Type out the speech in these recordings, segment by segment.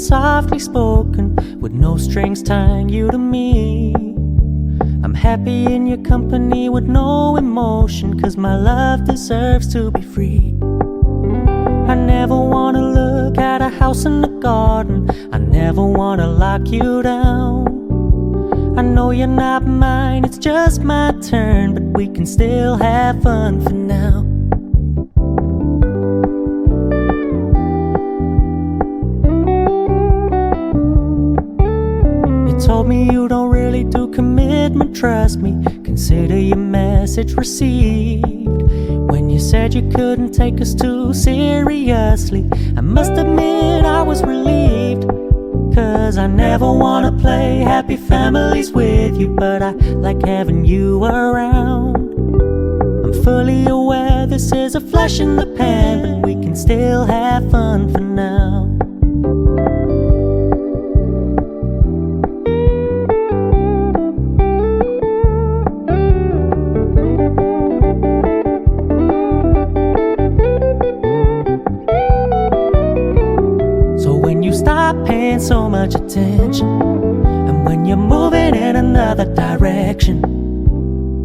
softly spoken, with no strings tying you to me. I'm happy in your company with no emotion, 'cause my love deserves to be free. I never wanna look at a house in the garden, I never wanna lock you down. I know you're not mine, it's just my turn, but we can still have fun for now. You told me you don't really do commitment, trust me, consider your message received. When you said you couldn't take us too seriously, I must admit I was relieved. 'Cause I never wanna play happy families with you, but I like having you around. I'm fully aware this is a flash in the pan, but we can still have fun for now. Stop paying so much attention, and when you're moving in another direction,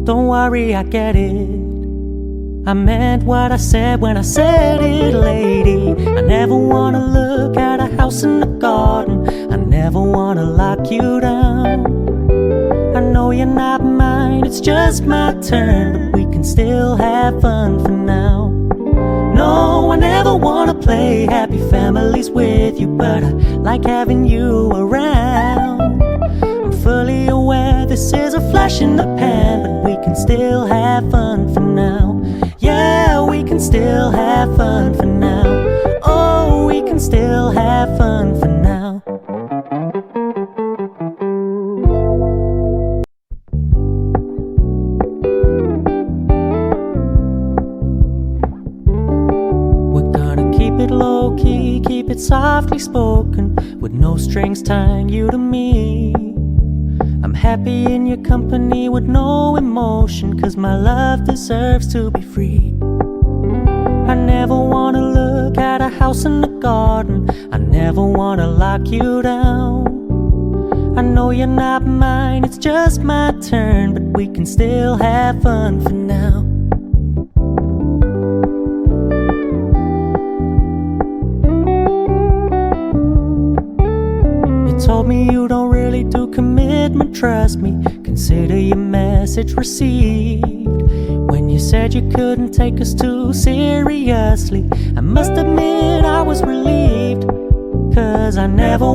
don't worry, I get it. I meant what I said when I said it, lady. I never wanna look at a house in the garden, I never wanna lock you down. I know you're not mine, it's just my turn, but we can still have fun for now. No, I never wanna play happy families with you, but I like having you around. I'm fully aware this is a flash in the pan, but we can still have fun for now. Yeah, we can still have fun for now. Oh, we can still have fun for now. Keep it low-key, keep it softly spoken, with no strings tying you to me. I'm happy in your company with no emotion, 'cause my love deserves to be free. I never wanna look at a house in the garden, I never wanna lock you down. I know you're not mine, it's just my turn, but we can still have fun for now. Told me you don't really do commitment, trust me, consider your message received. When you said you couldn't take us too seriously, I must admit I was relieved. 'Cause I never